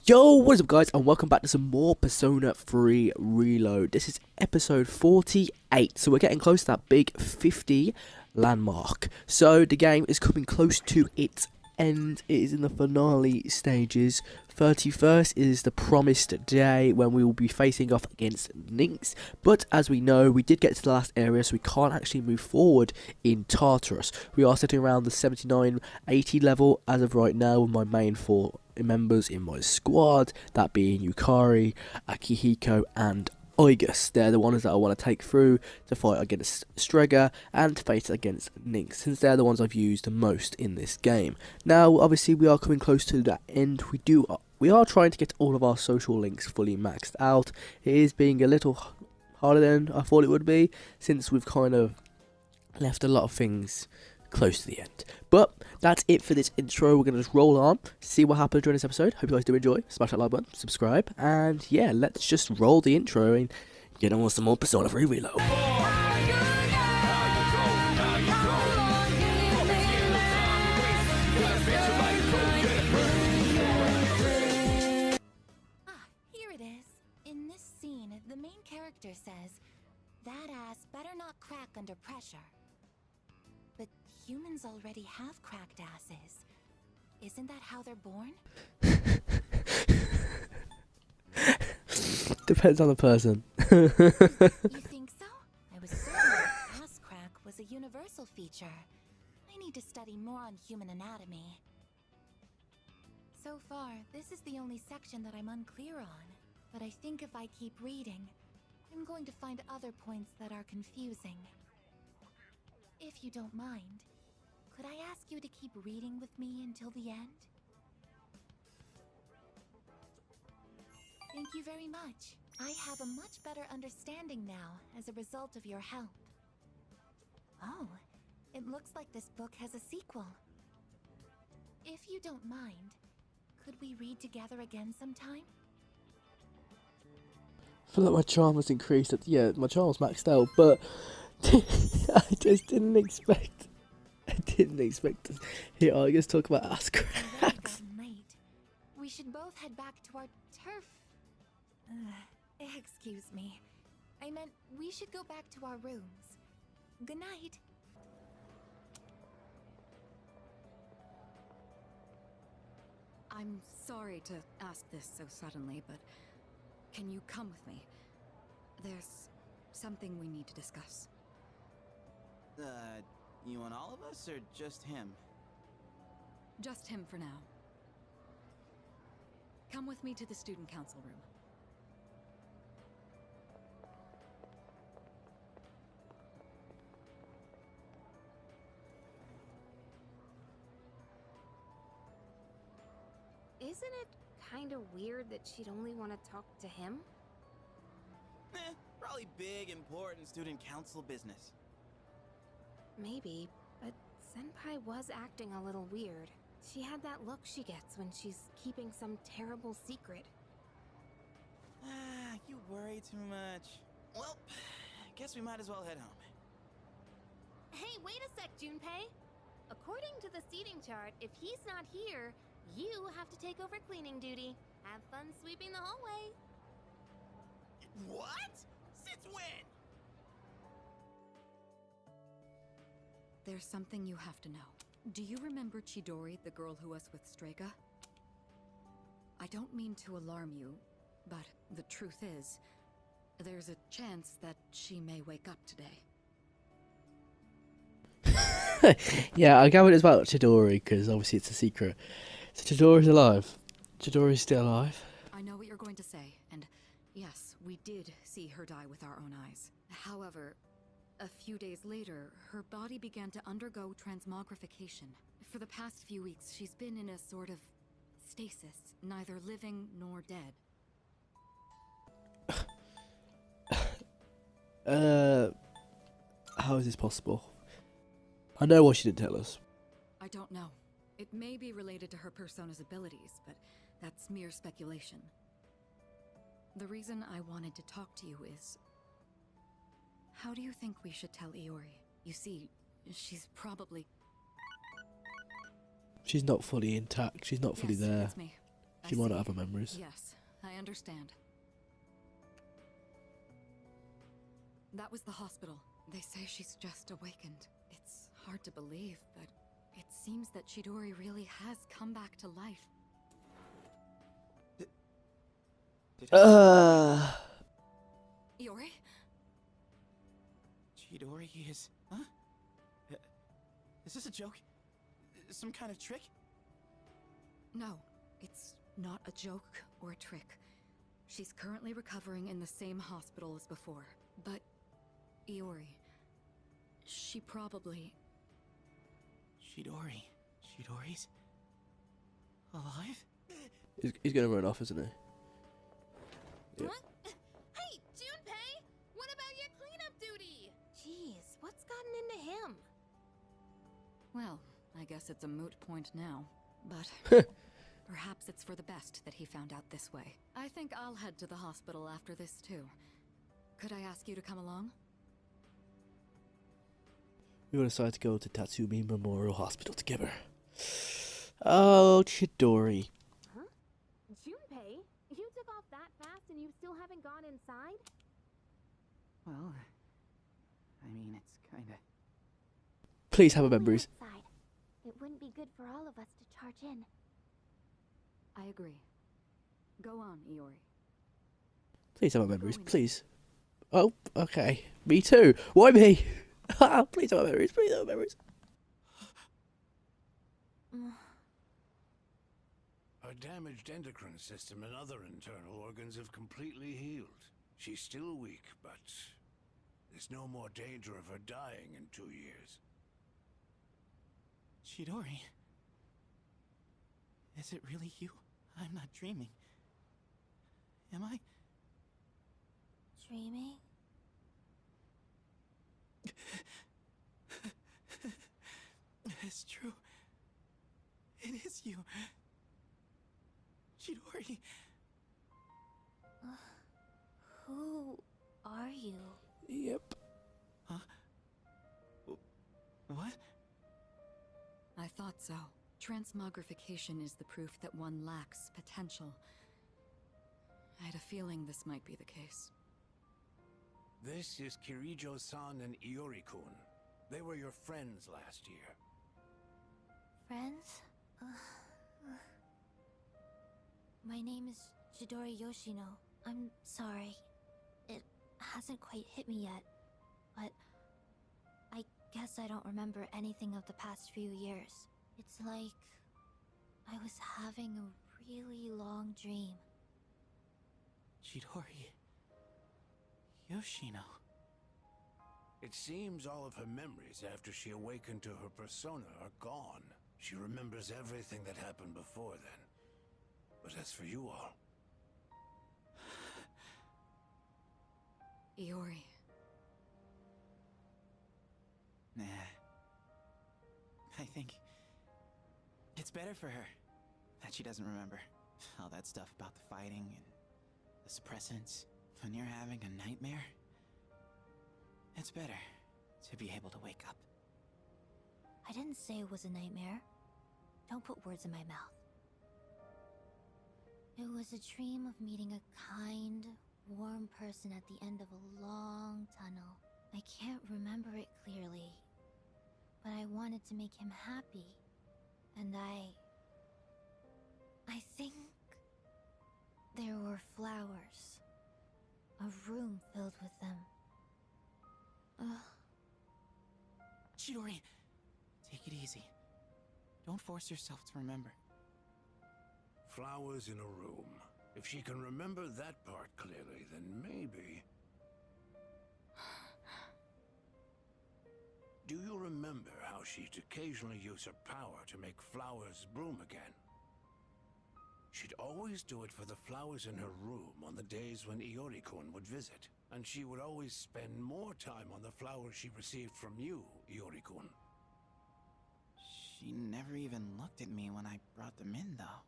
Yo, what is up guys, and welcome back to some more Persona 3 Reload. This is episode 48, so we're getting close to that big 50 landmark. So the game is coming close to its end. It is in the finale stages. 31st is the promised day when we will be facing off against Lynx, but as we know, we did get to the last area, so we can't actually move forward in Tartarus. We are sitting around the 79-80 level as of right now with my main four members in my squad, that being Yukari, Akihiko and Aigis. They're the ones that I want to take through to fight against Strega and to face against Lynx, since they're the ones I've used the most in this game. Now obviously we are coming close to that end. We are trying to get all of our social links fully maxed out. It is being a little harder than I thought it would be, since we've kind of left a lot of things close to the end. But that's it for this intro. We're going to just roll on, see what happens during this episode. Hope you guys do enjoy. Smash that like button, subscribe, and yeah, let's just roll the intro and get on with some more Persona 3 Reload. Here it is. In this scene, the main character says, "That ass better not crack under pressure." But humans already have cracked asses. Isn't that how they're born? Depends on the person. You think so? I was certain that ass crack was a universal feature. I need to study more on human anatomy. So far, this is the only section that I'm unclear on. But I think if I keep reading, I'm going to find other points that are confusing. If you don't mind, could I ask you to keep reading with me until the end? Thank you very much. I have a much better understanding now as a result of your help. Oh, it looks like this book has a sequel. If you don't mind, could we read together again sometime? I feel like my charm has increased. Yeah, my charm was maxed out, but I just didn't expect. I didn't expect to hear Aigis talk about ass cracks. Late. We should both head back to our turf. Excuse me. I meant we should go back to our rooms. Good night. I'm sorry to ask this so suddenly, but can you come with me? There's something we need to discuss. You want all of us or just him? Just him for now. Come with me to the student council room. Isn't it kind of weird that she'd only want to talk to him? Probably big, important student council business. Maybe, but Senpai was acting a little weird. She had that look she gets when she's keeping some terrible secret. You worry too much. Well, guess we might as well head home. Hey, wait a sec, Junpei! According to the seating chart, if he's not here, you have to take over cleaning duty. Have fun sweeping the hallway. What? Since when? There's something you have to know. Do you remember Chidori, the girl who was with Strega? I don't mean to alarm you, but the truth is, there's a chance that she may wake up today. Yeah, I gathered it's about Chidori because obviously it's a secret. So Chidori's alive. Chidori's still alive. I know what you're going to say, and yes, we did see her die with our own eyes. However, a few days later, her body began to undergo transmogrification. For the past few weeks, she's been in a sort of stasis, neither living nor dead. How is this possible? I know why she didn't tell us. I don't know. It may be related to her persona's abilities, but that's mere speculation. The reason I wanted to talk to you is... How do you think we should tell Iori? You see, she's probably... She's not fully intact. She's not fully there. It's me. She might not have her memories. Yes, I understand. That was the hospital. They say she's just awakened. It's hard to believe, but it seems that Chidori really has come back to life. Iori? Chidori is... Huh? Is this a joke? Some kind of trick? No, it's not a joke or a trick. She's currently recovering in the same hospital as before. But, Iori, she probably... Chidori's... alive? He's gonna run off, isn't he? Yeah. What? Hey, Junpei! What about your cleanup duty? Jeez, what's gotten into him? Well, I guess it's a moot point now. But perhaps it's for the best that he found out this way. I think I'll head to the hospital after this too. Could I ask you to come along? We all decided to go to Tatsumi Memorial Hospital together. Oh, Chidori. Huh? Junpei? You took off that fast and you still haven't gone inside? Well, I mean, it's kinda... Please have her memories. Outside. It wouldn't be good for all of us to charge in. I agree. Go on, Iori. Please have her memories, please. Oh, okay. Me too. Why me? Please have her memories, please have her memories. Her damaged endocrine system and other internal organs have completely healed. She's still weak, but there's no more danger of her dying in 2 years. Chidori? Is it really you? I'm not dreaming. Am I? Dreaming? It's true. It is you. Chidori. Who are you? Yep. Huh? What? I thought so. Transmogrification is the proof that one lacks potential. I had a feeling this might be the case. This is Kirijo-san and Iori-kun. They were your friends last year. Friends? My name is Chidori Yoshino. I'm sorry. It hasn't quite hit me yet. But I guess I don't remember anything of the past few years. It's like I was having a really long dream. Chidori. Yoshino. It seems all of her memories after she awakened to her persona are gone. She remembers everything that happened before then. But as for you all... Iori. Nah. I think it's better for her that she doesn't remember all that stuff about the fighting and the suppressants. When you're having a nightmare, it's better to be able to wake up. I didn't say it was a nightmare. Don't put words in my mouth. It was a dream of meeting a kind, warm person at the end of a long tunnel. I can't remember it clearly, but I wanted to make him happy. And I think there were flowers. A room filled with them. Chidori, take it easy. Don't force yourself to remember. Flowers in a room. If she can remember that part clearly, then maybe... Do you remember how she'd occasionally use her power to make flowers bloom again? She'd always do it for the flowers in her room on the days when Iori-kun would visit. And she would always spend more time on the flowers she received from you, Iori-kun. She never even looked at me when I brought them in, though.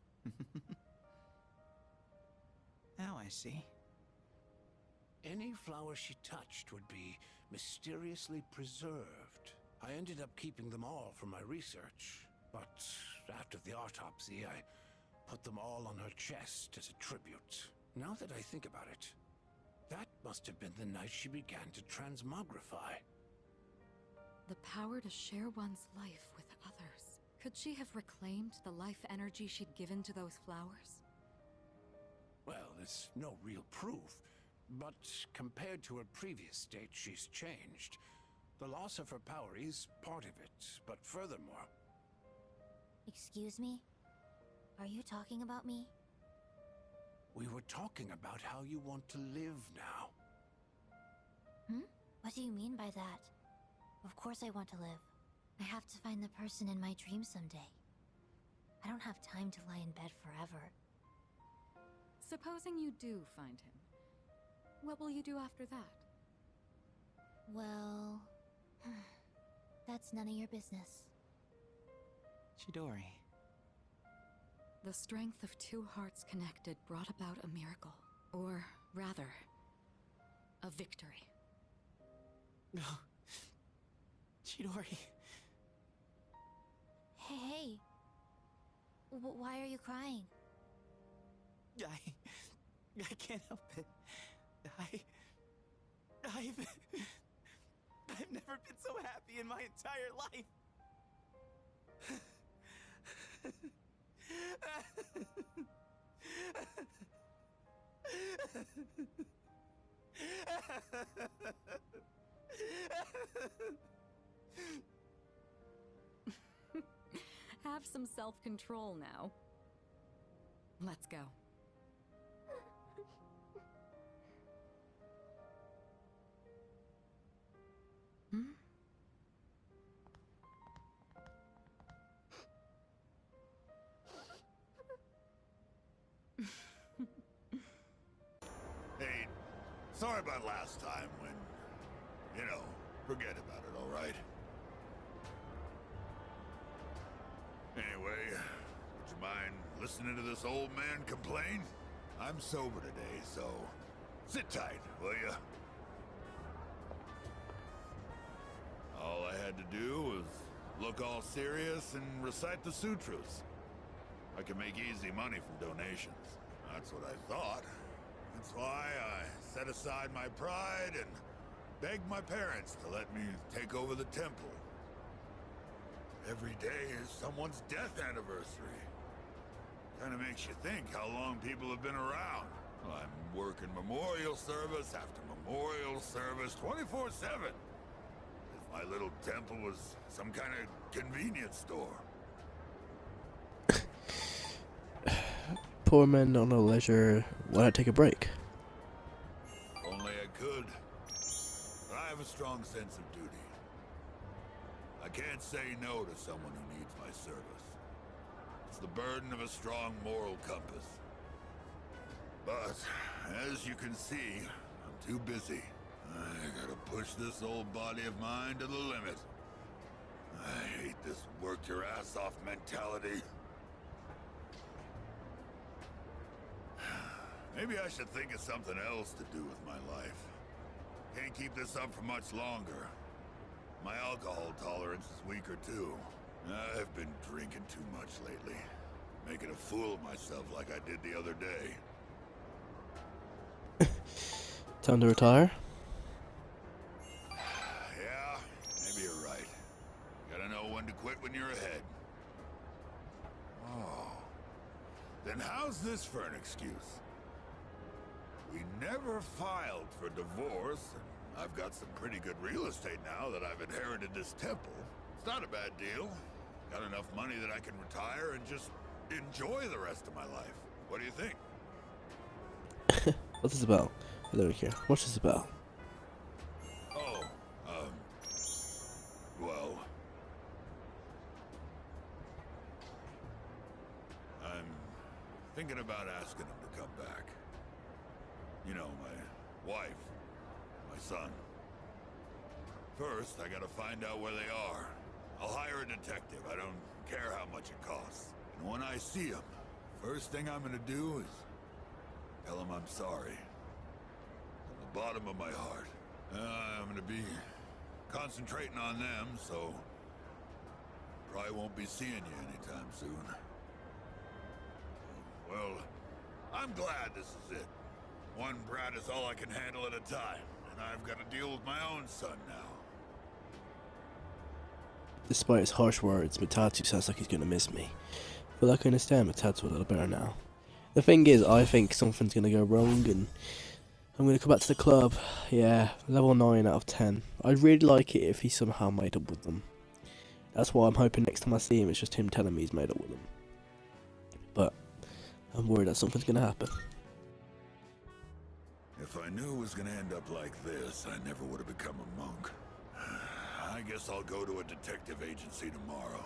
Now I see. Any flower she touched would be mysteriously preserved. I ended up keeping them all for my research, but after the autopsy, I put them all on her chest as a tribute. Now that I think about it, that must have been the night she began to transmogrify. The power to share one's life with others. Could she have reclaimed the life energy she'd given to those flowers? Well, there's no real proof, but compared to her previous state, she's changed. The loss of her power is part of it, but furthermore... Excuse me? Are you talking about me? We were talking about how you want to live now. What do you mean by that? Of course I want to live. I have to find the person in my dreams someday. I don't have time to lie in bed forever. Supposing you do find him, what will you do after that? Well... that's none of your business. Chidori. The strength of two hearts connected brought about a miracle. Or rather, a victory. No. Chidori. Hey. Why are you crying? I can't help it. I've never been so happy in my entire life. Have some self-control now. Let's go. Hey, sorry about last time when, forget about it, all right? Anyway, would you mind listening to this old man complain? I'm sober today, so sit tight, will ya? All I had to do was look all serious and recite the sutras. I can make easy money from donations. That's what I thought. That's why I set aside my pride and begged my parents to let me take over the temple. Every day is someone's death anniversary. Kinda makes you think how long people have been around. I'm working memorial service after memorial service 24/7. If my little temple was some kind of convenience store. Poor men on a leisure. Why not take a break? Only I could. But I have a strong sense of duty. I can't say no to someone who needs my service. It's the burden of a strong moral compass. But, as you can see, I'm too busy. I gotta push this old body of mine to the limit. I hate this work your ass off mentality. Maybe I should think of something else to do with my life. Can't keep this up for much longer. My alcohol tolerance is weaker too. I've been drinking too much lately. Making a fool of myself like I did the other day. Time to retire? Yeah, maybe you're right. Gotta know when to quit when you're ahead. Oh. Then how's this for an excuse? We never filed for divorce, and I've got some pretty good real estate now that I've inherited this temple. It's not a bad deal. Got enough money that I can retire and just enjoy the rest of my life. What do you think? What's this about? I don't care. What's this about? Oh, well... I'm thinking about asking him to come back. You know, my wife, my son. First, I gotta find out where they are. I'll hire a detective. I don't care how much it costs. And when I see him, first thing I'm gonna do is tell him I'm sorry. From the bottom of my heart. I'm gonna be concentrating on them, so probably won't be seeing you anytime soon. Well, I'm glad this is it. One brat is all I can handle at a time, and I've got to deal with my own son now. Despite his harsh words, Mutatsu sounds like he's gonna miss me. But I can understand Mutatsu a little better now. The thing is, I think something's gonna go wrong and I'm gonna come back to the club. Yeah, level 9 out of 10. I'd really like it if he somehow made up with them. That's why I'm hoping next time I see him it's just him telling me he's made up with them. But I'm worried that something's gonna happen. If I knew it was gonna end up like this, I never would have become a monk. I guess I'll go to a detective agency tomorrow.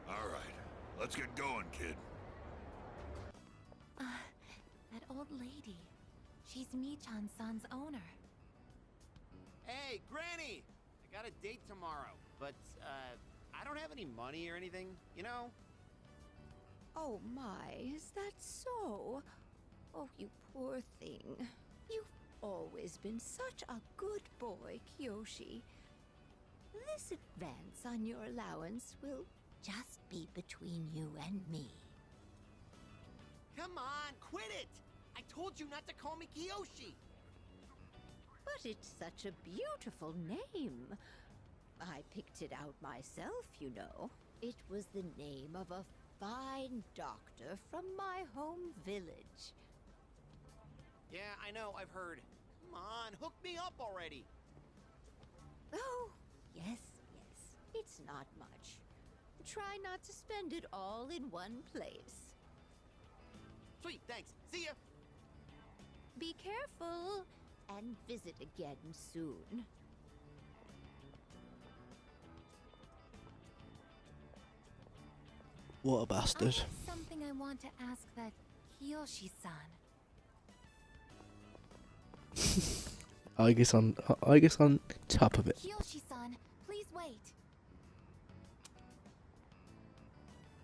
Alright, let's get going, kid. That old lady. She's Michan-san's owner. Hey, Granny! I got a date tomorrow, but, I don't have any money or anything, you know? Oh my, is that so? Oh, you poor thing. You've always been such a good boy, Kyoshi. This advance on your allowance will just be between you and me. Come on, quit it! I told you not to call me Kiyoshi! But it's such a beautiful name. I picked it out myself, you know. It was the name of a fine doctor from my home village. Yeah, I know, I've heard. Come on, hook me up already! Oh, yes, yes. It's not much. Try not to spend it all in one place. Sweet, thanks. See ya! Be careful, and visit again soon. What a I bastard. have something I want to ask that Kiyoshi-san. Aigis on top of it. Kiyoshi-san, please wait.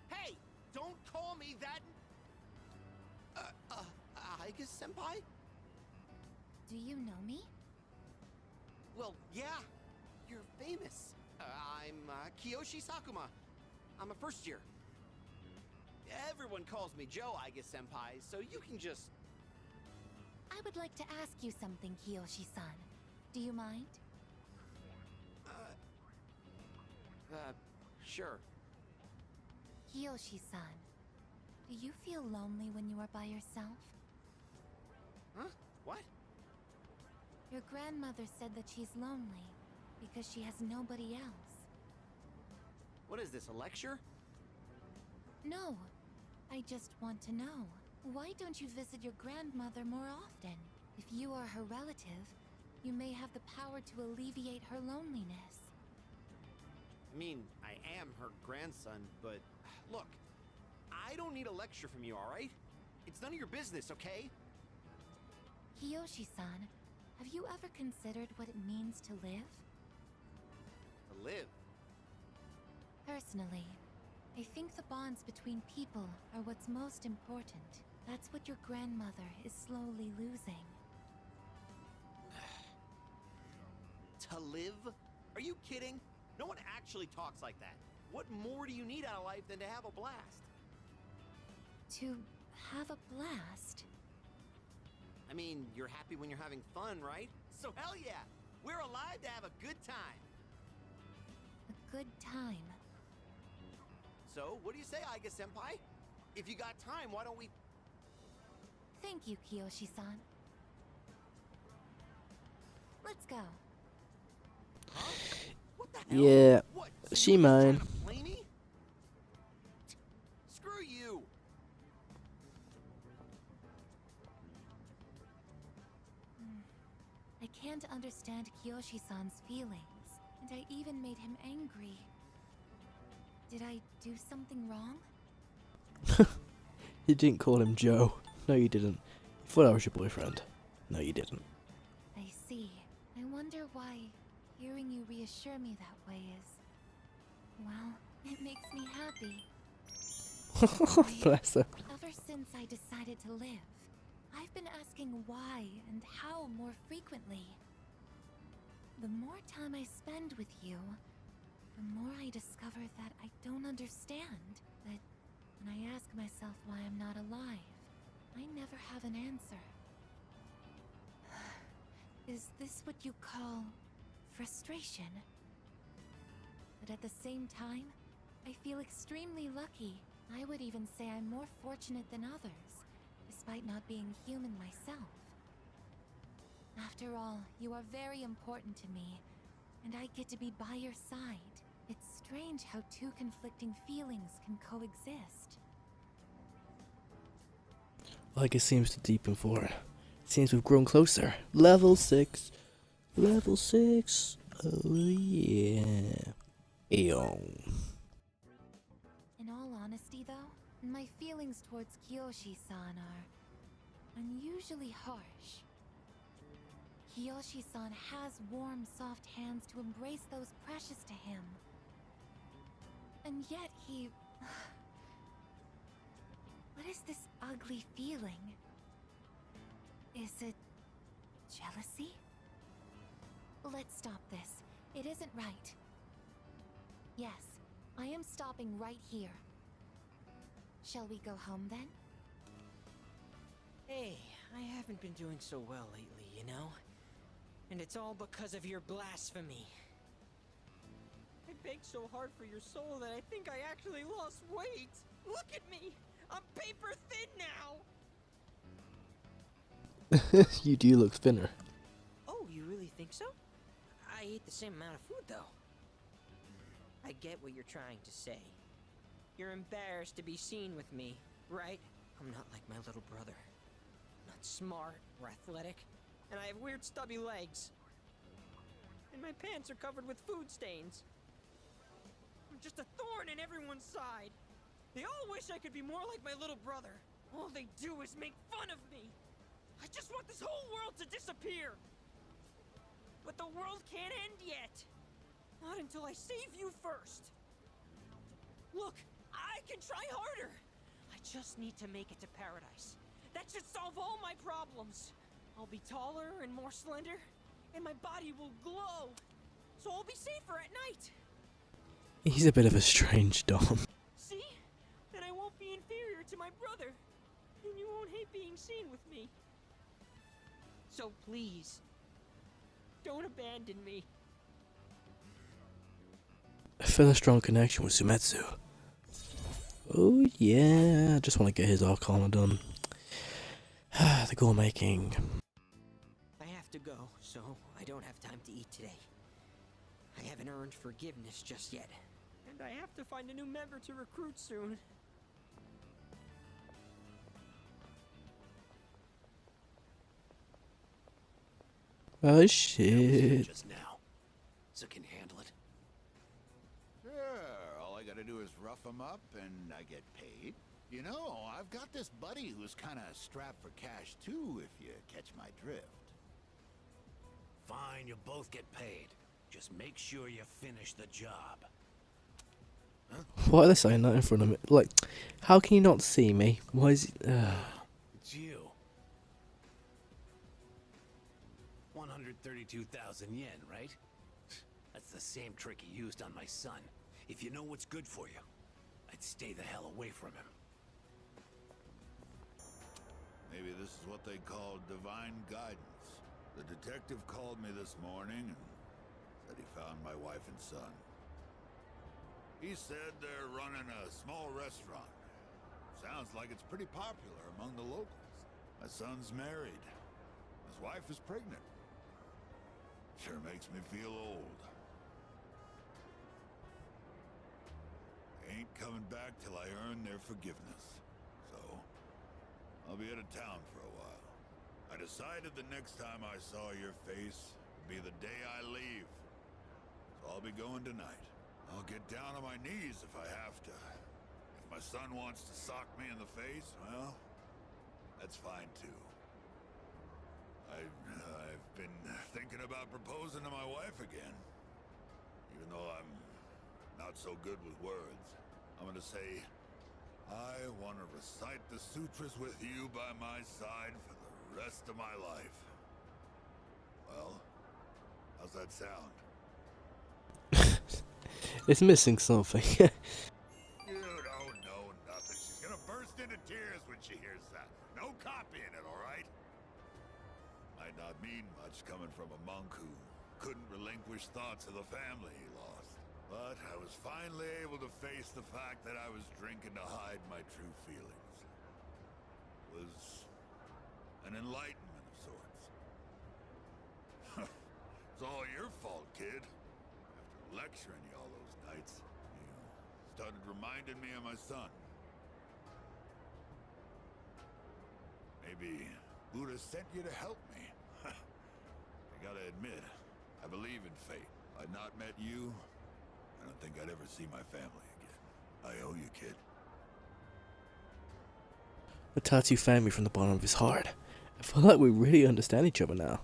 Hey! Don't call me that! Aigis senpai? Do you know me? Well, yeah. You're famous. I'm, Kiyoshi Sakuma. I'm a first year. Everyone calls me Joe, Aigis senpai, so you can just... I would like to ask you something, Kiyoshi-san. Do you mind? Sure. Kiyoshi-san, do you feel lonely when you are by yourself? Huh? What? Your grandmother said that she's lonely because she has nobody else. What is this, a lecture? No, I just want to know. Why don't you visit your grandmother more often? If you are her relative, you may have the power to alleviate her loneliness. I mean, I am her grandson, but look, I don't need a lecture from you, alright? It's none of your business, okay? Kiyoshi-san, have you ever considered what it means to live? To live. Personally, I think the bonds between people are what's most important. That's what your grandmother is slowly losing. To live? Are you kidding? No one actually talks like that. What more do you need out of life than to have a blast? To have a blast? I mean, you're happy when you're having fun, right? So hell yeah! We're alive to have a good time! A good time. So, what do you say, Aigis senpai? If you got time, why don't we... Thank you, Kiyoshi-san. Let's go. Huh? What the hell? Yeah, What? she you're just trying mine. to play me? Screw you! I can't understand Kiyoshi-san's feelings, and I even made him angry. Did I do something wrong? You didn't call him Joe. No, you didn't. You thought I was your boyfriend. No, you didn't. I see. I wonder why hearing you reassure me that way is... Well, it makes me happy. Bless her. Ever since I decided to live, I've been asking why and how more frequently. The more time I spend with you, the more I discover that I don't understand, that When I ask myself why I'm not alive, I never have an answer. Is this what you call frustration? But at the same time, I feel extremely lucky. I would even say I'm more fortunate than others, despite not being human myself. After all, you are very important to me, and I get to be by your side. It's strange how two conflicting feelings can coexist. Like it seems to deepen for it. Seems we've grown closer. Level 6. Level 6. Oh yeah. Eon. In all honesty though, my feelings towards Kiyoshi-san are unusually harsh. Kiyoshi-san has warm, soft hands to embrace those precious to him. And yet he... What is this ugly feeling? Is it jealousy? Let's stop this. It isn't right. Yes, I am stopping right here. Shall we go home then? Hey, I haven't been doing so well lately, you know? And it's all because of your blasphemy. I begged so hard for your soul that I think I actually lost weight. Look at me! I'm paper thin now! You do look thinner. Oh, you really think so? I ate the same amount of food, though. I get what you're trying to say. You're embarrassed to be seen with me, right? I'm not like my little brother. Not smart or athletic, and I have weird stubby legs. And my pants are covered with food stains. I'm just a thorn in everyone's side. They all wish I could be more like my little brother. All they do is make fun of me. I just want this whole world to disappear. But the world can't end yet. Not until I save you first. Look, I can try harder. I just need to make it to paradise. That should solve all my problems. I'll be taller and more slender, and my body will glow. So I'll be safer at night. He's a bit of a strange Dom. See? Then I won't be inferior to my brother. And you won't hate being seen with me. So please, don't abandon me. I feel a strong connection with Sumetsu. Oh yeah, I just want to get his Arcana done. The goal making. I have to go, so I don't have time to eat today. I haven't earned forgiveness just yet. And I have to find a new member to recruit soon. Oh shit. Just now, so can handle it. Sure, all I gotta do is rough him up and I get paid. You know, I've got this buddy who's kinda strapped for cash too, if you catch my drift. Fine, you'll both get paid. Just make sure you finish the job. Why are they saying that in front of me? Like, how can you not see me? Why is it... It's you. 132,000 yen, right? That's the same trick he used on my son. If you know what's good for you, I'd stay the hell away from him. Maybe this is what they call divine guidance. The detective called me this morning and said he found my wife and son. He said they're running a small restaurant. Sounds like it's pretty popular among the locals. My son's married. His wife is pregnant. Sure makes me feel old. Ain't coming back till I earn their forgiveness. So, I'll be out of town for a while. I decided the next time I saw your face would be the day I leave. So I'll be going tonight. I'll get down on my knees if I have to. If my son wants to sock me in the face, well, that's fine too. I've been thinking about proposing to my wife again. Even though I'm not so good with words. I'm gonna say, I want to recite the sutras with you by my side for the rest of my life. Well, how's that sound? It's missing something. You don't know nothing. She's tears when she hears that. No copying it, alright? Might not mean much coming from a monk who couldn't relinquish thoughts of the family he lost. But I was finally able to face the fact that I was drinking to hide my true feelings. It was an enlightenment of sorts. It's all your fault, kid. After lecturing you all those nights, you started reminding me of my son. Maybe Buddha sent you to help me. I gotta admit, I believe in fate. If I'd not met you, I don't think I'd ever see my family again. I owe you, kid. Mutatsu found me from the bottom of his heart. I feel like we really understand each other now.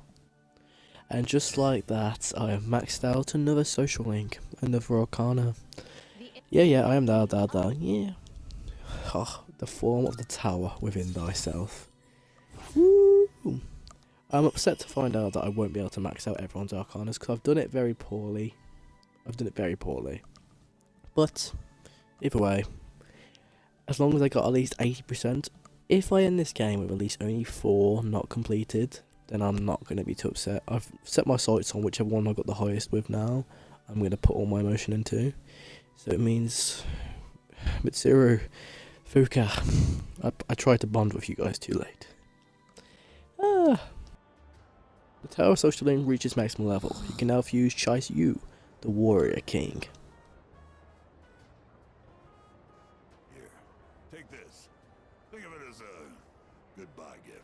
And just like that, I have maxed out another social link, another arcana. Yeah, I am that, yeah. Oh, the form of the tower within thyself. Woo! I'm upset to find out that I won't be able to max out everyone's arcanas because I've done it very poorly. But, either way, as long as I got at least 80%, if I end this game with at least only 4 not completed, then I'm not going to be too upset. I've set my sights on whichever one I got the highest with now. I'm going to put all my emotion into. So it means Mitsuru, Fuka, I tried to bond with you guys too late. The Tower Social Link reaches maximum level. You can now fuse Chase Yu, the Warrior King. Here, take this. Think of it as a goodbye gift.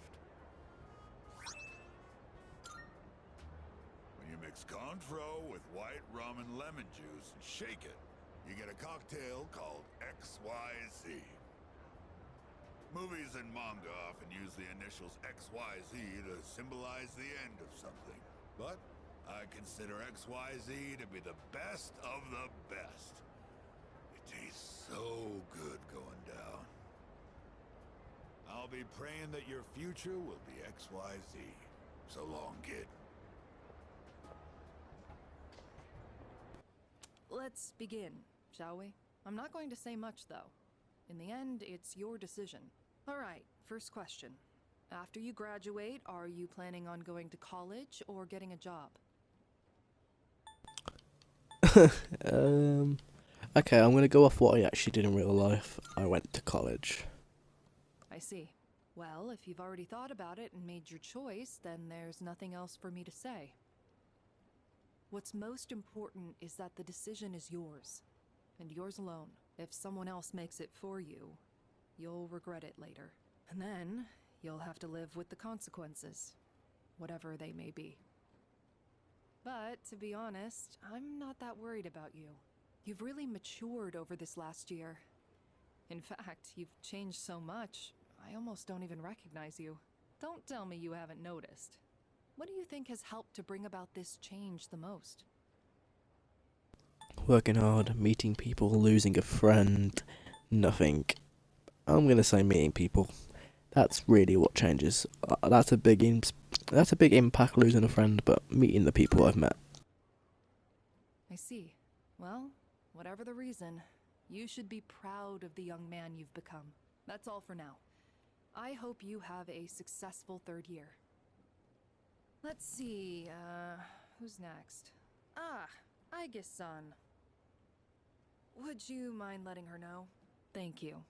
When you mix Cointreau with white rum and lemon juice and shake it, you get a cocktail called XYZ. Movies and manga often use the initials XYZ to symbolize the end of something. But I consider XYZ to be the best of the best. It tastes so good going down. I'll be praying that your future will be XYZ. So long, kid. Let's begin, shall we? I'm not going to say much, though. In the end, it's your decision. Alright, first question. After you graduate, are you planning on going to college or getting a job? Okay, I'm going to go off what I actually did in real life. I went to college. I see. Well, if you've already thought about it and made your choice, then there's nothing else for me to say. What's most important is that the decision is yours, and yours alone. If someone else makes it for you, you'll regret it later. And then, you'll have to live with the consequences, whatever they may be. But, to be honest, I'm not that worried about you. You've really matured over this last year. In fact, you've changed so much, I almost don't even recognize you. Don't tell me you haven't noticed. What do you think has helped to bring about this change the most? Working hard, meeting people, losing a friend, nothing. I'm gonna say meeting people. That's really what changes. That's a big impact losing a friend, but meeting the people I've met. I see. Well, whatever the reason, you should be proud of the young man you've become. That's all for now. I hope you have a successful 3rd year. Let's see, who's next? Aigis-san. Would you mind letting her know? Thank you.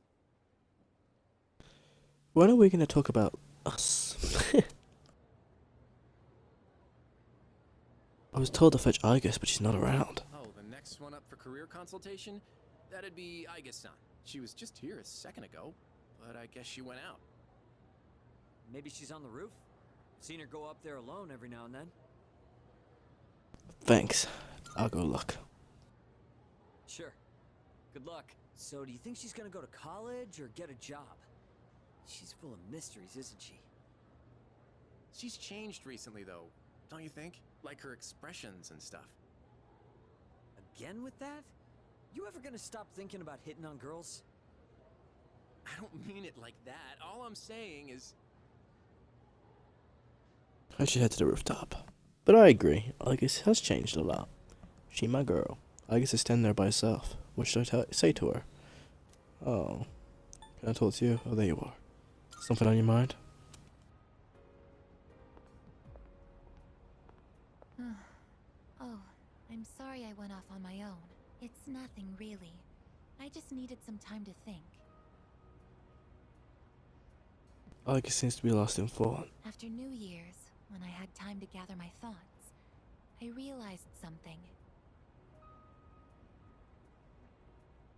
When are we going to talk about us? I was told to fetch Aigis, but she's not around. Oh, the next one up for career consultation? That'd be Aigis-san. She was just here a second ago, but I guess she went out. Maybe she's on the roof? Seen her go up there alone every now and then. Thanks. I'll go look. Sure. Good luck. So, do you think she's gonna go to college or get a job? She's full of mysteries, isn't she? She's changed recently, though, don't you think? Like her expressions and stuff. Again with that? You ever gonna stop thinking about hitting on girls? I don't mean it like that. All I'm saying is... I should head to the rooftop. But I agree, Aigis has changed a lot. She my girl. Aigis is standing there by herself. What should I say to her? Oh. Can I talk to you? Oh, there you are. Something on your mind? Oh, I'm sorry I went off on my own. It's nothing really. I just needed some time to think. Aigis seems to be lost in thought. After New Year's, when I had time to gather my thoughts, I realized something.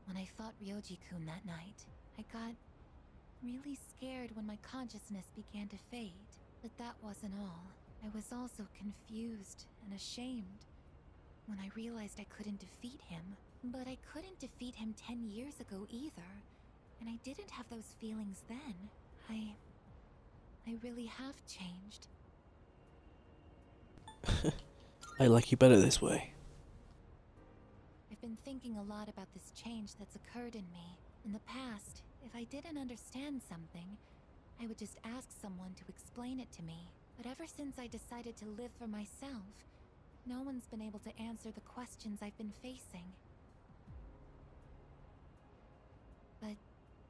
When I fought Ryoji-kun that night, I got really scared when my consciousness began to fade. But that wasn't all. I was also confused and ashamed when I realized I couldn't defeat him. But I couldn't defeat him 10 years ago either, and I didn't have those feelings then. I really have changed. I like you better this way. I've been thinking a lot about this change that's occurred in me. In the past, if I didn't understand something, I would just ask someone to explain it to me. But ever since I decided to live for myself, no one's been able to answer the questions I've been facing. But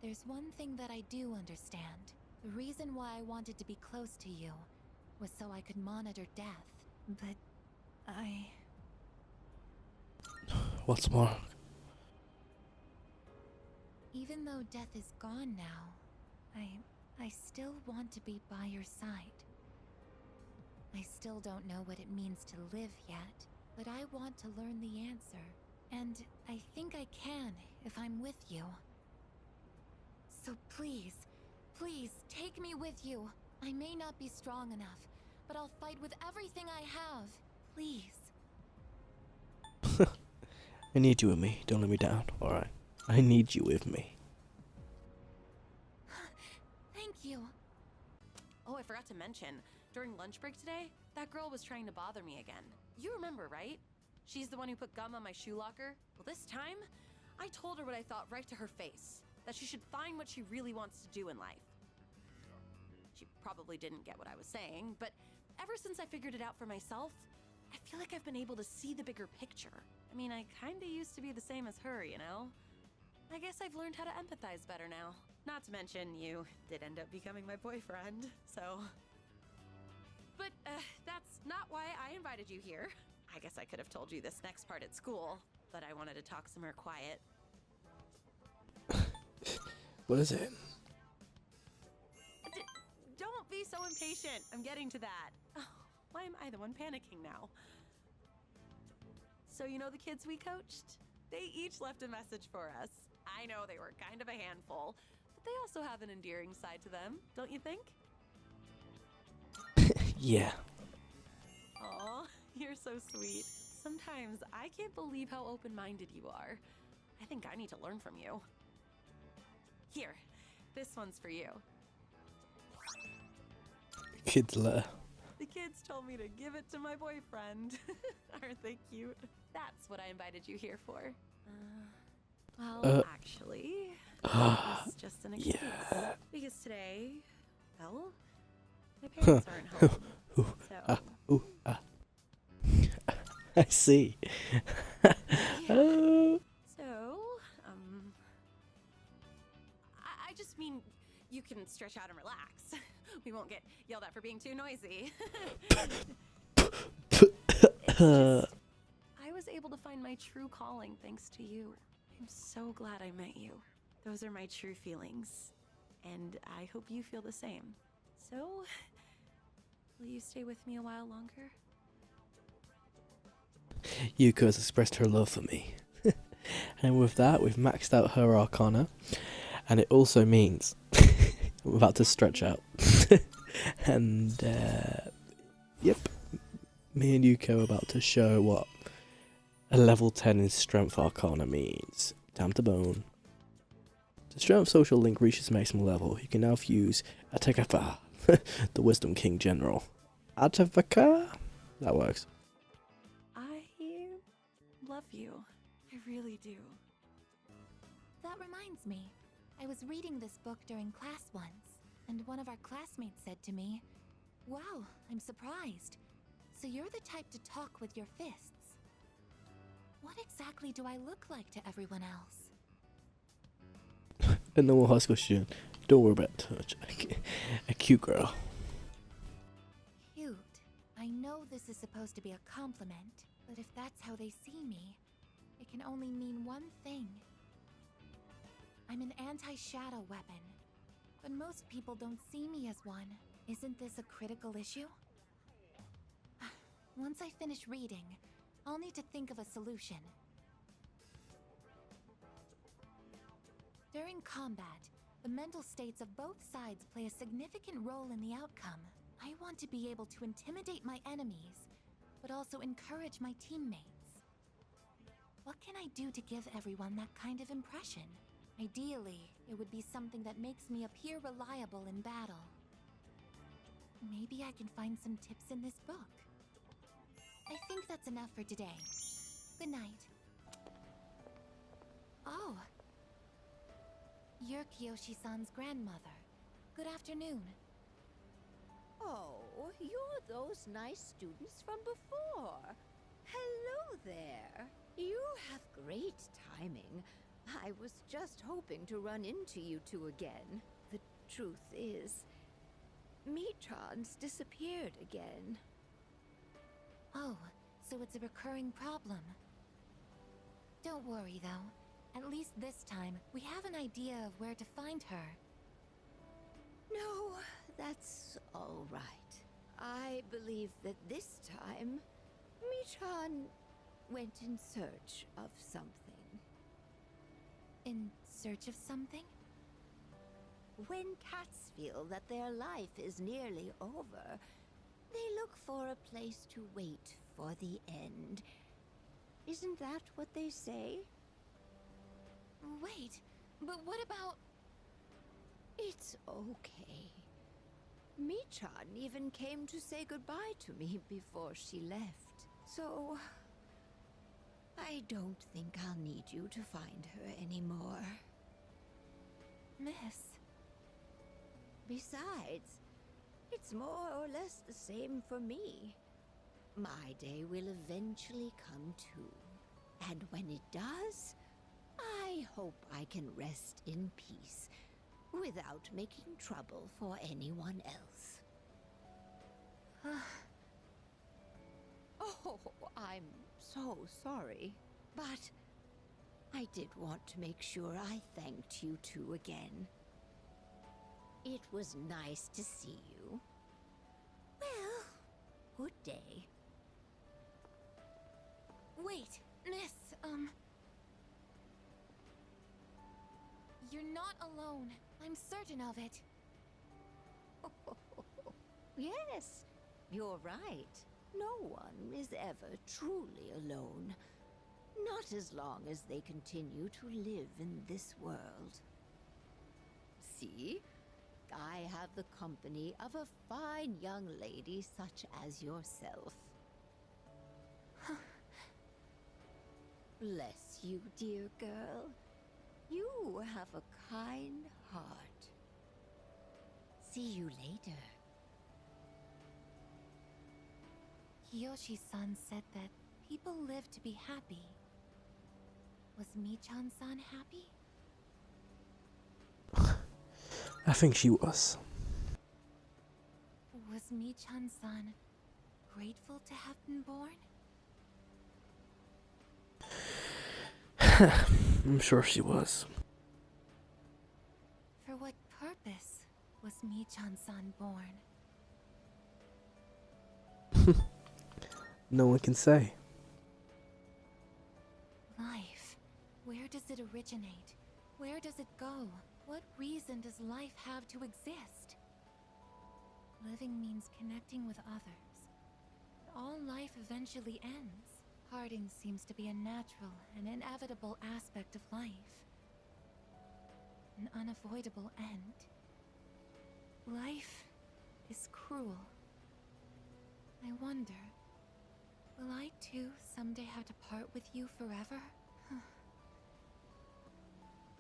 there's one thing that I do understand. The reason why I wanted to be close to you was so I could monitor death. But What's more? even though death is gone now, I still want to be by your side. I still don't know what it means to live yet, but I want to learn the answer. And I think I can if I'm with you. So please, please take me with you. I may not be strong enough, but I'll fight with everything I have. Please. I need you with me. Don't let me down. Alright. I need you with me. Thank you. Oh, I forgot to mention, during lunch break today, that girl was trying to bother me again. You remember, right? She's the one who put gum on my shoe locker. Well, this time, I told her what I thought right to her face. That she should find what she really wants to do in life. She probably didn't get what I was saying, but ever since I figured it out for myself, I feel like I've been able to see the bigger picture. I mean, I kinda used to be the same as her, you know? I guess I've learned how to empathize better now. Not to mention, you did end up becoming my boyfriend, so... But, that's not why I invited you here. I guess I could have told you this next part at school, but I wanted to talk somewhere quiet. What is it? Don't be so impatient. I'm getting to that. Oh, why am I the one panicking now? So you know the kids we coached? They each left a message for us. I know they were kind of a handful, but they also have an endearing side to them, don't you think? Yeah. Aw, you're so sweet. Sometimes I can't believe how open-minded you are. I think I need to learn from you. Here, this one's for you. Kid's letter. The kids told me to give it to my boyfriend. Aren't they cute? That's what I invited you here for. Well, actually, it's just an excuse. Yeah. Because today, well, my parents aren't home. So. I see. Yeah. So, I just mean you can stretch out and relax. We won't get yelled at for being too noisy. I was able to find my true calling thanks to you. I'm so glad I met you. Those are my true feelings. And I hope you feel the same. So, will you stay with me a while longer? Yuko has expressed her love for me. And with that, we've maxed out her arcana. And it also means I'm about to stretch out. And, yep. Me and Yuko are about to show what a level 10 in Strength Arcana means. Down to bone. The Strength Social Link reaches maximum level. You can now fuse Atekafa, the Wisdom King General. Atekafa? That works. I love you. I really do. That reminds me. I was reading this book during class once, and one of our classmates said to me, "Wow, I'm surprised. So you're the type to talk with your fists. What exactly do I look like to everyone else?" A normal high school student. Don't worry about touch. A cute girl. Cute. I know this is supposed to be a compliment, but if that's how they see me, it can only mean one thing. I'm an anti-shadow weapon, but most people don't see me as one. Isn't this a critical issue? Once I finish reading, I'll need to think of a solution. During combat, the mental states of both sides play a significant role in the outcome. I want to be able to intimidate my enemies, but also encourage my teammates. What can I do to give everyone that kind of impression? Ideally, it would be something that makes me appear reliable in battle. Maybe I can find some tips in this book. I think that's enough for today. Good night. Oh. You're Kiyoshi-san's grandmother. Good afternoon. Oh, you're those nice students from before. Hello there. You have great timing. I was just hoping to run into you two again. The truth is, Michan's disappeared again. Oh, so it's a recurring problem. Don't worry, though. At least this time, we have an idea of where to find her. No, that's all right. I believe that this time, Michan went in search of something. In search of something? When cats feel that their life is nearly over, they look for a place to wait for the end. Isn't that what they say? Wait, but what about... It's okay. Michan even came to say goodbye to me before she left. So, I don't think I'll need you to find her anymore. Miss... Besides, it's more or less the same for me. My day will eventually come too. And when it does, I hope I can rest in peace, without making trouble for anyone else. Oh, I'm so sorry. But I did want to make sure I thanked you two again. It was nice to see you. Well, good day. Wait, Miss, You're not alone. I'm certain of it. Yes, you're right. No one is ever truly alone. Not as long as they continue to live in this world. See? I have the company of a fine young lady such as yourself. Bless you, dear girl. You have a kind heart. See you later. Kiyoshi-san said that people live to be happy. Was Michan-san happy? I think she was. Was Michan-san grateful to have been born? I'm sure she was. For what purpose was Michan-san born? No one can say. Life. Where does it originate? Where does it go? What reason does life have to exist? Living means connecting with others. But all life eventually ends. Parting seems to be a natural and inevitable aspect of life. An unavoidable end. Life is cruel. I wonder, will I too someday have to part with you forever?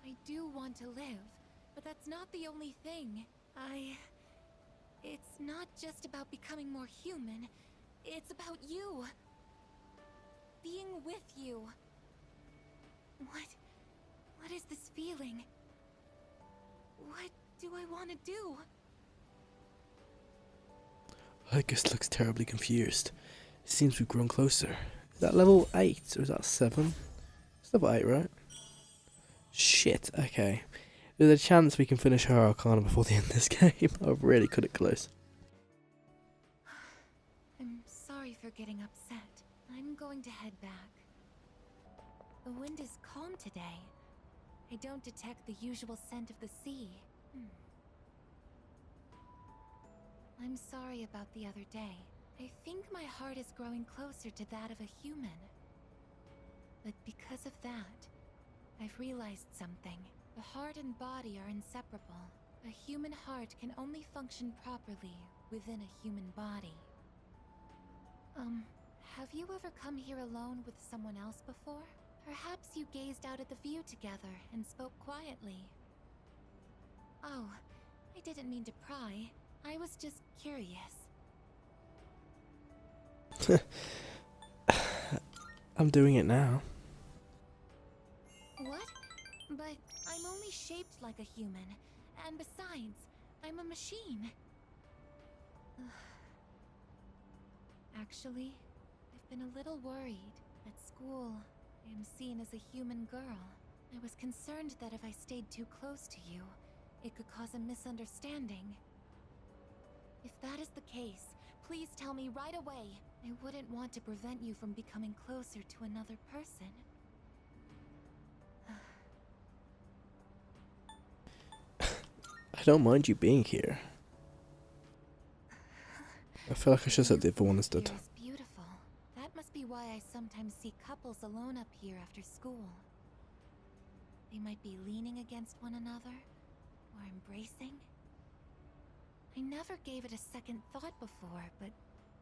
I do want to live, but that's not the only thing. It's not just about becoming more human. It's about you. Being with you. What is this feeling? What do I want to do? Aigis looks terribly confused. It seems we've grown closer. Is that level 8 or is that 7? It's level 8, right? Shit, okay. There's a chance we can finish her Arcana before the end of this game. I've really cut it close. I'm sorry for getting upset. I'm going to head back. The wind is calm today. I don't detect the usual scent of the sea. I'm sorry about the other day. I think my heart is growing closer to that of a human. But because of that, I've realized something. The heart and body are inseparable. A human heart can only function properly within a human body. Have you ever come here alone with someone else before? Perhaps you gazed out at the view together and spoke quietly. Oh, I didn't mean to pry. I was just curious. I'm doing it now. What? But I'm only shaped like a human. And besides, I'm a machine. Actually, I've been a little worried. At school, I am seen as a human girl. I was concerned that if I stayed too close to you, it could cause a misunderstanding. If that is the case, please tell me right away. I wouldn't want to prevent you from becoming closer to another person. I don't mind you being here. I feel like I should have said the other one instead. It's beautiful. That must be why I sometimes see couples alone up here after school. They might be leaning against one another, or embracing. I never gave it a second thought before, but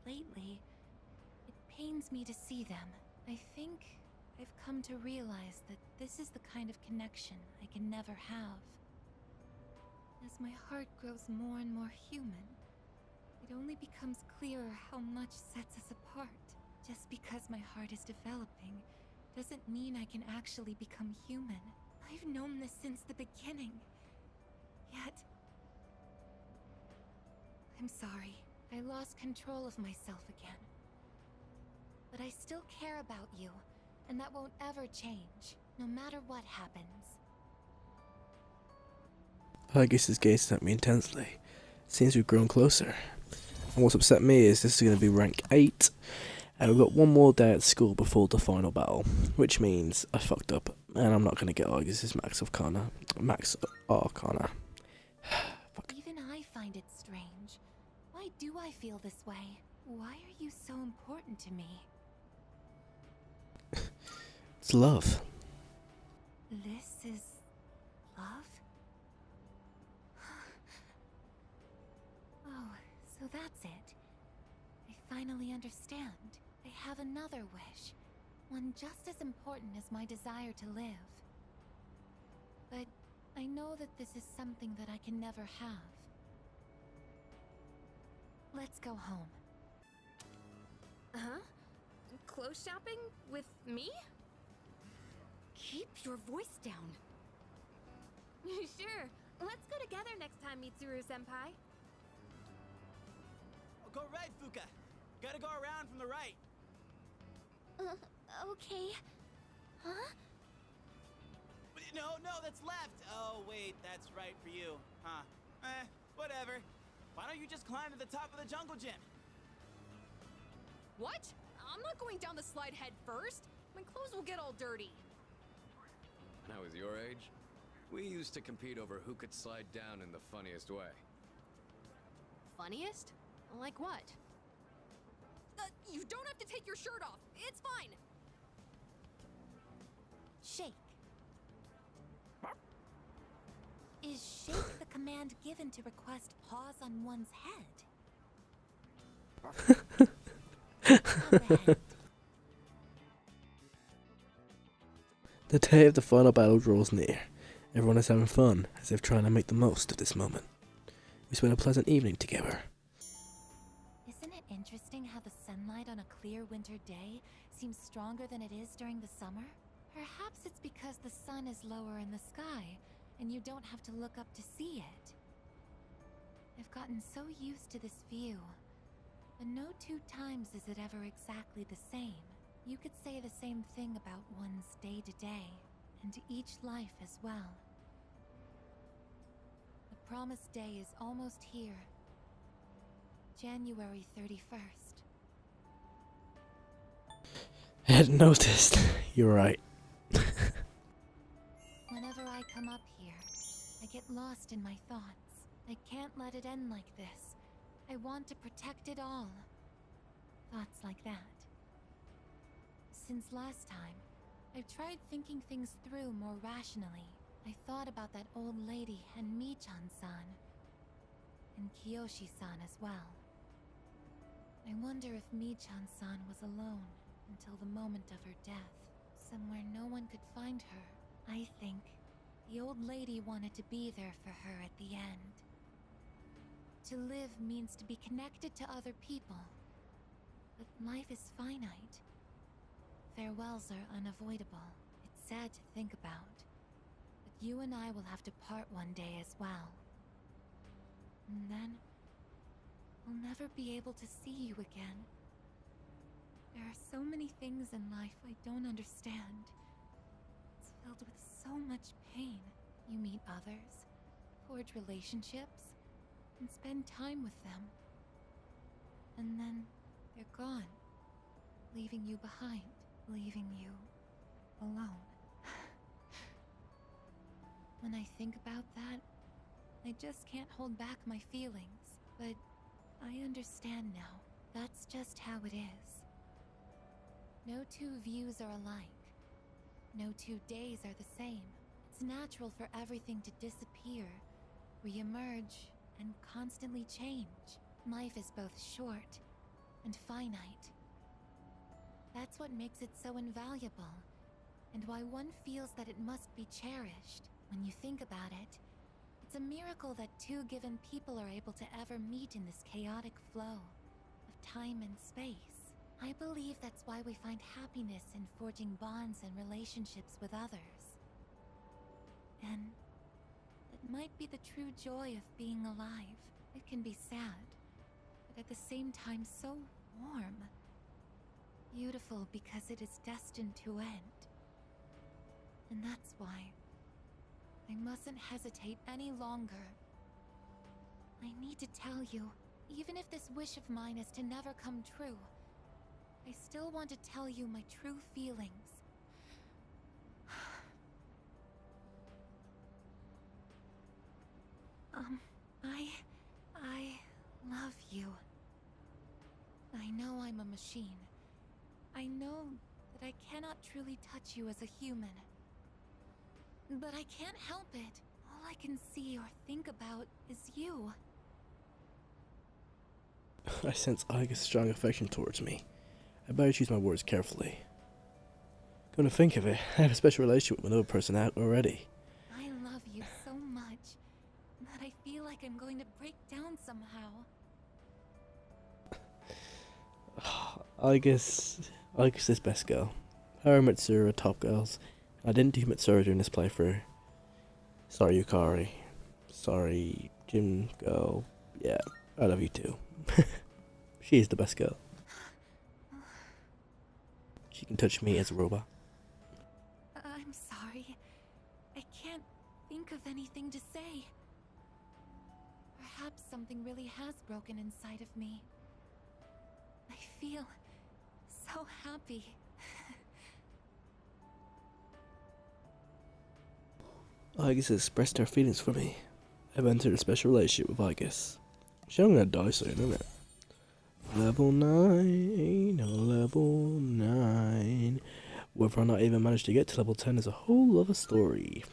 lately, it pains me to see them. I think I've come to realize that this is the kind of connection I can never have. As my heart grows more and more human, it only becomes clearer how much sets us apart. Just because my heart is developing doesn't mean I can actually become human. I've known this since the beginning. Yet, I'm sorry. I lost control of myself again. But I still care about you, and that won't ever change, no matter what happens. Aigis is gazing at me intensely. It seems we've grown closer. And what's upset me is this is going to be rank 8. And we've got one more day at school before the final battle. Which means I fucked up. And I'm not going to get Aigis' Max Arcana. Even I find it strange. Why do I feel this way? Why are you so important to me? It's love. This is love? Oh, so that's it. I finally understand. I have another wish. One just as important as my desire to live. But I know that this is something that I can never have. Let's go home. Huh? Clothes shopping? With me? Keep your voice down. Sure. Let's go together next time, Mitsuru-senpai. Oh, go right, Fuka. Gotta go around from the right. Okay. Huh? No, that's left. Oh, wait, that's right for you. Huh. Whatever. Why don't you just climb to the top of the jungle gym? What? I'm not going down the slide head first. My clothes will get all dirty. When I was your age, we used to compete over who could slide down in the funniest way. Funniest? Like what? You don't have to take your shirt off. It's fine. Shake. Is shake the command given to request pause on one's head? The day of the final battle draws near. Everyone is having fun, as if trying to make the most of this moment. We spend a pleasant evening together. Isn't it interesting how the sunlight on a clear winter day seems stronger than it is during the summer? Perhaps it's because the sun is lower in the sky, and you don't have to look up to see it. I've gotten so used to this view, but no two times is it ever exactly the same. You could say the same thing about one's day-to-day, and each life as well. The promised day is almost here. January 31st. I hadn't noticed. You're right. Whenever I come up here, I get lost in my thoughts. I can't let it end like this. I want to protect it all. Thoughts like that. Since last time, I've tried thinking things through more rationally. I thought about that old lady and Michan-san. And Kiyoshi-san as well. I wonder if Michan-san was alone until the moment of her death. Somewhere no one could find her. I think the old lady wanted to be there for her at the end. To live means to be connected to other people. But life is finite. Farewells are unavoidable. It's sad to think about. But you and I will have to part one day as well. And then, I'll never be able to see you again. There are so many things in life I don't understand. It's filled with so much pain. You meet others, forge relationships, and spend time with them. And then, they're gone, leaving you behind, leaving you alone. When I think about that, I just can't hold back my feelings. But I understand now. That's just how it is. No two views are alike. No 2 days are the same. It's natural for everything to disappear, re-emerge, and constantly change. Life is both short and finite. That's what makes it so invaluable, and why one feels that it must be cherished. When you think about it, it's a miracle that two given people are able to ever meet in this chaotic flow of time and space. I believe that's why we find happiness in forging bonds and relationships with others. And that might be the true joy of being alive. It can be sad, but at the same time so warm. Beautiful because it is destined to end. And that's why I mustn't hesitate any longer. I need to tell you, even if this wish of mine is to never come true, I still want to tell you my true feelings. I love you. I know I'm a machine. I know that I cannot truly touch you as a human. But I can't help it. All I can see or think about is you. I sense Aigis' strong affection towards me. I better choose my words carefully. Come to think of it, I have a special relationship with another person out already. I love you so much that I feel like I'm going to break down somehow. Aigis is best girl. Her and Mitsuru are top girls. I didn't do Mitsuru during this playthrough. Sorry, Yukari. Sorry, Gym Girl. Yeah, I love you too. She is the best girl. She can touch me as a robot. I'm sorry. I can't think of anything to say. Perhaps something really has broken inside of me. I feel so happy. Aigis has expressed her feelings for me. I've entered a special relationship with Aigis. She's gonna die soon, isn't it? Level 9, level 9. Whether or not I even managed to get to level 10 is a whole other story.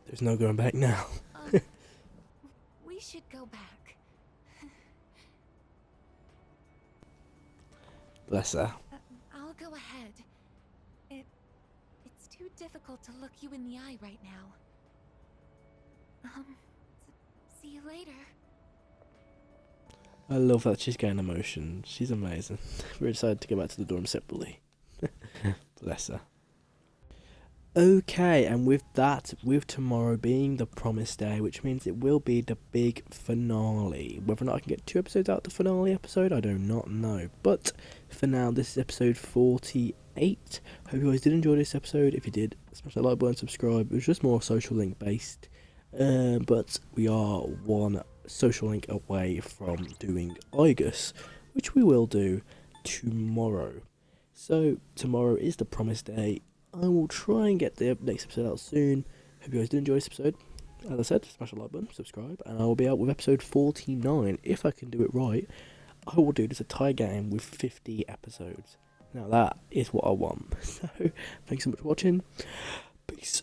There's no going back now. We should go back. Bless her. I'll go ahead. It's too difficult to look you in the eye right now. See you later. I love that she's getting emotion. She's amazing. We decided to go back to the dorm separately. Bless her. Okay, and with that, with tomorrow being the promised day, which means it will be the big finale. Whether or not I can get 2 episodes out of the finale episode, I do not know. But for now, this is episode 48. Hope you guys did enjoy this episode. If you did, smash that like button, subscribe. It was just more social link based. But we are one social link away from doing Aigis, which we will do tomorrow. So tomorrow is the promised day. I will try and get the next episode out soon. Hope you guys did enjoy this episode. As I said, smash the like button, subscribe, and I will be out with episode 49. If I can do it right, I will do this entire game with 50 episodes. Now that is what I want. So, thanks so much for watching. Peace.